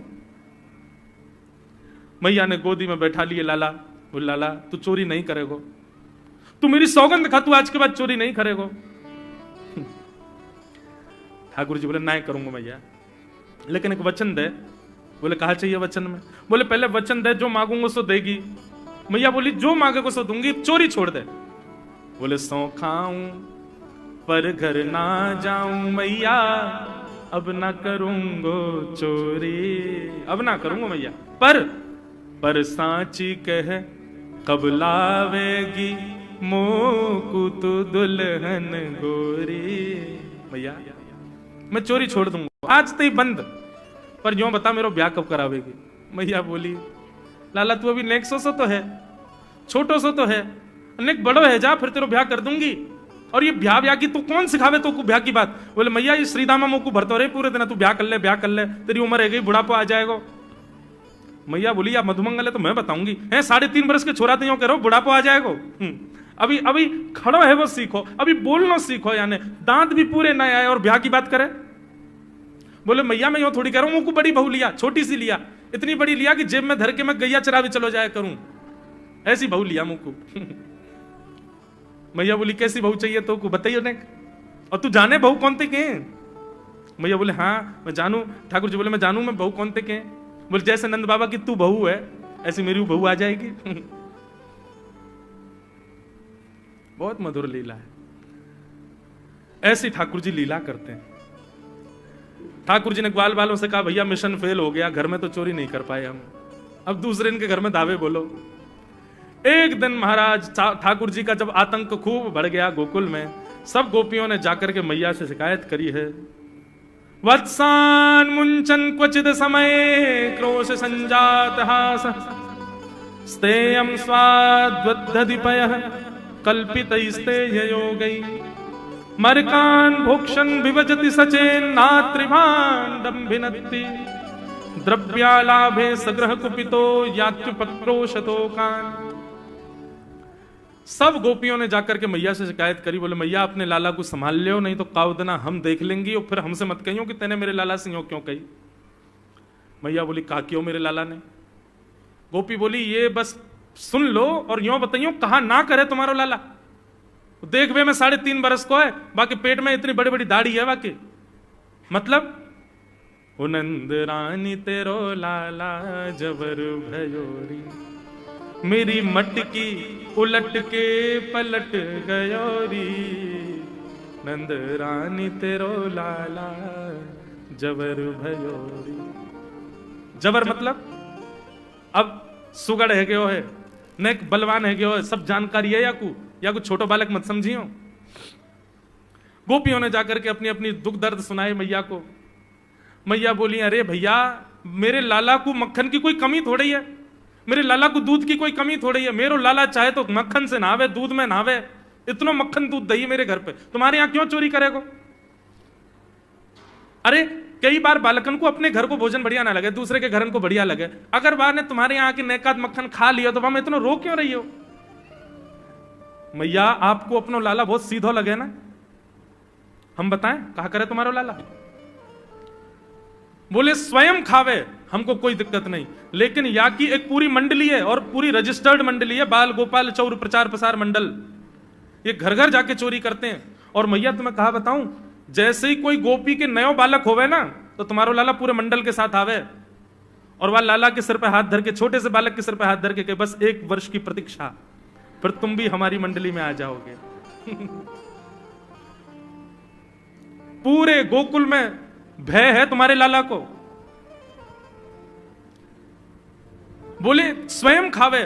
मैया ने गोदी में बैठा लिए लाला। बोले लाला तू चोरी नहीं करेगो, तू मेरी सौगंध खा, तू आज के बाद चोरी नहीं करेगो। ठाकुर जी बोले नहीं करूंगा मैया, लेकिन एक वचन दे। बोले कहा चाहिए वचन में। बोले पहले वचन दे, जो मांगूंगा सो देगी। मैया बोली जो मांगेगा सो दूंगी, चोरी छोड़ दे। बोले सौ खाऊं पर घर ना जाऊं मैया, अब ना करूंगो चोरी। अब ना करूंगा मैया, पर सांची कह कब लावेगी मोकू तू दुल्हन गोरी। मैया मैं चोरी छोड़ दूंगा, आज तो ही बंद, पर जो बता मेरा ब्याह कब करावेगी। मैया बोली लाला तू अभी नेक सो तो है, छोटो सो तो है, नेक बड़ो है, जा फिर तेरा ब्याह कर दूंगी। और ये ब्याह ब्याह की तू कौन सिखावे तो को ब्याह की बात? बोले मैया ये श्रीदामा मोकू भरतो रहे पूरे दिन, तू ब्याह कर ले, तेरी उम्र है गई, बुढ़ापा आ जाएगा। मैया बोली या मधुमंगल है तो मैं बताऊंगी, है 3.5 बरस के छोरा तो यूं करो बुढ़ापा आ जाएगा। अभी अभी खड़ो है वो सीखो, अभी बोलना सीखो, यानी दांत भी पूरे न आए और ब्याह की बात करे। बोले मैया मैं यूं थोड़ी कह रहा हूं, मुझको बड़ी बहू लिया, छोटी सी लिया, इतनी बड़ी लिया कि जेब में धर के मैं गैया चरावे चलो जाया करूं, ऐसी बहू लिया मुझको। मैया बोली कैसी बहू चाहिए तो को बताइए ने, और तू जाने बहू कौन थे के? मैया बोले हाँ मैं जानू। ठाकुर जी बोले मैं जानू मैं बहू कौन थे के? बोले जैसे नंद बाबा की तू बहू है ऐसी मेरी बहू आ जाएगी। बहुत मधुर लीला है, ऐसी ठाकुर जी लीला करते हैं। ठाकुर जी ने ग्वाल बालों से कहा भैया मिशन फेल हो गया, घर में तो चोरी नहीं कर पाए हम, अब दूसरे इनके घर में दावे बोलो। एक दिन महाराज ठाकुर जी का जब आतंक खूब बढ़ गया गोकुल में, सब गोपियों ने जाकर के मैया से शिकायत करी है। वत्सान मुंचन क्वचिद समय क्रोश संजात हास स्तेयम स्वाद्वद्धिपयः कल्पितैस्तेययोगै मरकान भोक्षण विभजति सचेन नात्रिभाण्डं भिनत्ति द्रव्यालाभे सग्रह कुपितो यात्युपक्रोशतोकान। सब गोपियों ने जाकर के मैया से शिकायत करी, बोले मैया अपने लाला को संभाल लियो, नहीं तो कावदना हम देख लेंगी और फिर हमसे मत कहियो कि तेने मेरे लाला से यूं क्यों कही। मैया बोली कहा क्यों मेरे लाला ने? गोपी बोली ये बस सुन लो और यूं बताइयो कहा ना करे तुम्हारो लाला। देख वे मैं 3.5 बरस को है, बाकी पेट में इतनी बड़ी बड़ी दाढ़ी है बाकी, मतलब नंद रानी तेरो लाला जबर भयोरी, मेरी मटकी उलट के पलट गयोरी, नंद रानी तेरो लाला जबर भयोरी। जबर मतलब अब सुगड़ है गयो है, नेक बलवान है गयो है, सब जानकारी है या कुछ छोटो बालक मत समझियो। गोपियों ने जाकर के अपनी अपनी दुख दर्द सुनाए मैया को। मैया बोली अरे भैया मेरे लाला को मक्खन की कोई कमी थोड़ी है, मेरे लाला को दूध की कोई कमी थोड़ी है, मेरो लाला चाहे तो मक्खन से नहावे, दूध में नहावे, इतना मक्खन दूध दही मेरे घर पे, तुम्हारे यहां क्यों चोरी करेगो? अरे कई बार बालकन को अपने घर को भोजन बढ़िया ना लगे, दूसरे के घर को बढ़िया लगे, अगर बार ने तुम्हारे यहाँ के नेकात मक्खन खा लिया तो वहां इतना रो क्यों रही हो? मैया आपको अपना लाला बहुत सीधो लगे ना, हम बताएं कहा करे तुम्हारा लाला? बोले स्वयं खावे हमको कोई दिक्कत नहीं, लेकिन या की एक पूरी मंडली है और पूरी रजिस्टर्ड मंडली है, बाल गोपाल चौर प्रचार प्रसार मंडल, ये घर घर जाके चोरी करते हैं। और मैया तुम्हें कहा बताऊं, जैसे ही कोई गोपी के नयो बालक होवे ना तो तुम्हारो लाला पूरे मंडल के साथ आवे और वह लाला के सिर पे हाथ धर के, छोटे से बालक के सिर पे हाथ धर के बस 1 वर्ष की प्रतीक्षा, फिर तुम भी हमारी मंडली में आ जाओगे। पूरे गोकुल में भय है तुम्हारे लाला को। बोले स्वयं खावे,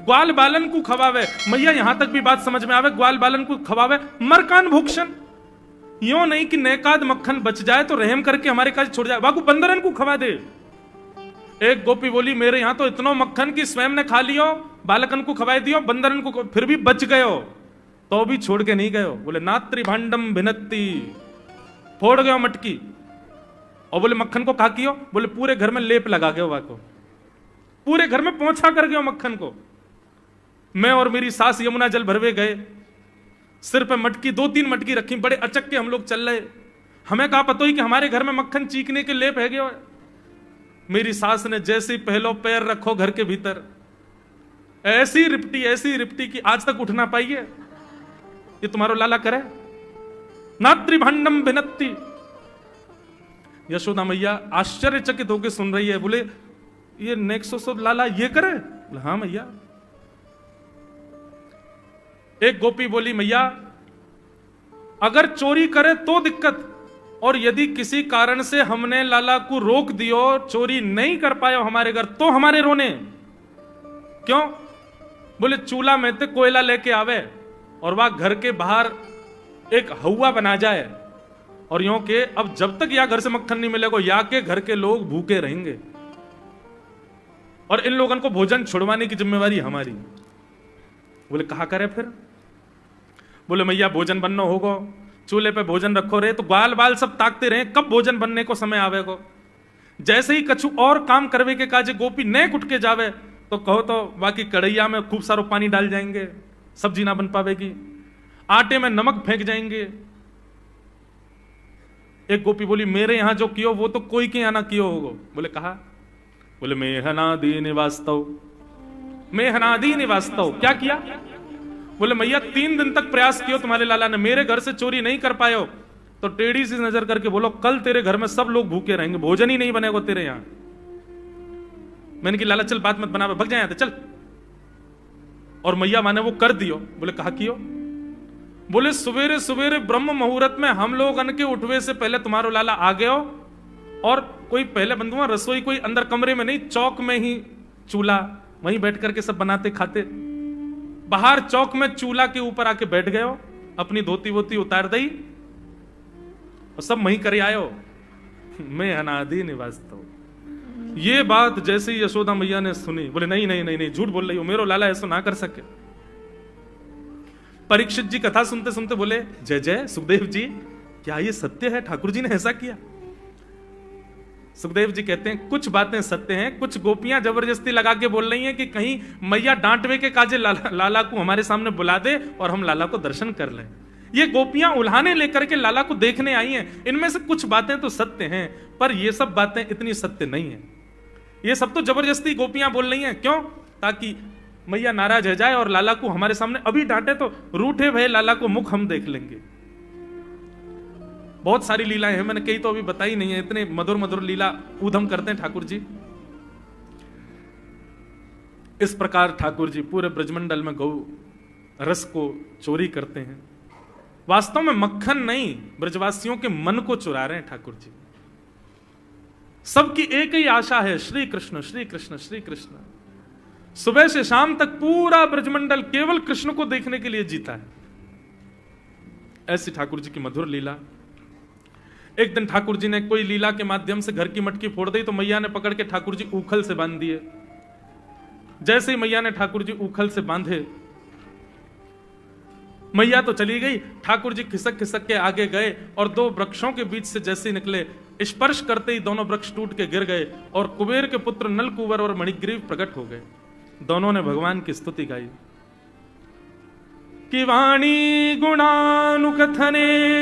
ग्वाल बालन को खवावे। मैया यहां तक भी बात समझ में आवे, ग्वाल बालन को खवावे, मरकान भोक्षण, यो नहीं कि नेकाद मक्खन बच जाए तो रहम करके हमारे काज छोड़ जाए, बाकू बंदरन को खवा दे। एक गोपी बोली मेरे यहां तो इतना मक्खन की स्वयं ने खा लियो, बालकन को खवाई दियो, बंदरन को फिर भी बच गयो तो भी छोड़ के नहीं गयो। बोले नात्री भांडम भिनत्ती, फोड़ गयो मटकी। और बोले मक्खन को कहा कियो? बोले पूरे घर में लेप लगा गयो, वाको पूरे घर में पोंछा कर गयो मक्खन को। मैं और मेरी सास यमुना जल भरवे गए, सिर पे मटकी 2-3 मटकी रखी, बड़े अचक के हम लोग चल रहे, हमें कहा पता ही कि हमारे घर में मक्खन चीकने के लेप है गयो। मेरी सास ने जैसे ही पहलो पैर रखो घर के भीतर, ऐसी रिपटी कि आज तक उठ ना पाई है। ये तुम्हारो लाला करे? नात्री भांडम भिनत्ती। यशोदा मैया आश्चर्यचकित होकर सुन रही है, बोले ये नेक्सो लाला ये करे? बोले हाँ मैया। एक गोपी बोली मैया अगर चोरी करे तो दिक्कत, और यदि किसी कारण से हमने लाला को रोक दियो, चोरी नहीं कर पायो हमारे घर, तो हमारे रोने क्यों? बोले चूल्हा में ते कोयला लेके आवे और वह घर के बाहर एक हवा बना जाए और यूं के अब जब तक या घर से मक्खन नहीं मिलेगा या के घर के लोग भूखे रहेंगे और इन लोगों को भोजन छुड़वाने की जिम्मेवारी हमारी। बोले कहा करे फिर? बोले मैया भोजन बनना होगो, चूल्हे पे भोजन रखो रहे, तो ग्वाल बाल सब ताकते रहे कब भोजन बनने को समय आवेगो। जैसे ही कछु और काम करवे के काजे गोपी नेक उठ के जावे तो कहो तो बाकी कढ़ैया में खूब सारो पानी डाल जाएंगे, सब्जी ना बन पावेगी, आटे में नमक फेंक जाएंगे। एक गोपी बोली मेरे यहां जो कियो वो तो कोई के यहां ना कियो होगो। बोले कहा? बोले मेहनादी निवास्तव, मेहनादी निवास्तव। क्या किया? बोले मैया 3 दिन तक प्रयास कियो तुम्हारे लाला ने, मेरे घर से चोरी नहीं कर पायो, तो टेढ़ी सी नजर करके बोलो कल तेरे घर में सब लोग भूखे रहेंगे, भोजन ही नहीं बनेगा तेरे यहां। मैंने कि लाला चल बात मत बना, भग जाए चल। और मैया माने वो कर दियो। बोले कहा कियो? बोले सवेरे सवेरे ब्रह्म मुहूर्त में हम लोग अन के उठवे से पहले तुम्हारो लाला आ गयो, और कोई पहले बंधुआ रसोई कोई अंदर कमरे में नहीं, चौक में ही चूल्हा, वहीं बैठ करके सब बनाते खाते। बाहर चौक में चूल्हा के ऊपर आके बैठ गए हो, अपनी धोती वोती उतार दई और सब वहीं करे आयो। मैं अनादि निवास्तव। ये बात जैसे ही यशोदा मैया ने सुनी, बोले नहीं नहीं नहीं नहीं, झूठ बोल रही हो, मेरो लाला ऐसा ना कर सके। परीक्षित जी कथा सुनते सुनते बोले जय जय सुखदेव जी, क्या ये सत्य है? ठाकुर जी ने ऐसा किया? सुखदेव जी कहते हैं कुछ बातें सत्य हैं, कुछ गोपियां जबरदस्ती लगा के बोल रही हैं कि कहीं मैया डांटवे के काजे लाला को हमारे सामने बुला दे और हम लाला को दर्शन कर लें। ये गोपियां उल्हाने लेकर के लाला को देखने आई हैं। इनमें से कुछ बातें तो सत्य हैं, पर ये सब बातें इतनी सत्य नहीं है। ये सब तो जबरदस्ती गोपियां बोल रही हैं। क्यों? ताकि मैया नाराज हो जाए और लाला को हमारे सामने अभी डांटे तो रूठे भय लाला को मुख हम देख लेंगे। बहुत सारी लीलाएं हैं, मैंने कई तो अभी बताई नहीं है, इतने मधुर मधुर लीला ऊधम करते हैं ठाकुर जी। इस प्रकार ठाकुर जी पूरे ब्रजमंडल में गौ रस को चोरी करते हैं। वास्तव में मक्खन नहीं, ब्रजवासियों के मन को चुरा रहे हैं ठाकुर जी। सबकी एक ही आशा है, श्री कृष्ण श्री कृष्ण श्री कृष्ण। सुबह से शाम तक पूरा ब्रजमंडल केवल कृष्ण को देखने के लिए जीता है। ऐसी ठाकुर जी की मधुर लीला। एक दिन ठाकुर जी ने कोई लीला के माध्यम से घर की मटकी फोड़ दी, तो मैया ने पकड़ के ठाकुर जी ऊखल से बांध दिए। जैसे ही मैया ने ठाकुर जी ऊखल से बांधे, मैया तो चली गई, ठाकुर जी खिसक खिसक के आगे गए और 2 वृक्षों के बीच से जैसे निकले, स्पर्श करते ही दोनों वृक्ष टूट के गिर गए और कुबेर के पुत्र नलकुबर और मणिग्रीव प्रकट हो गए। दोनों ने भगवान की स्तुति गाई कि वाणी गुणानुकथने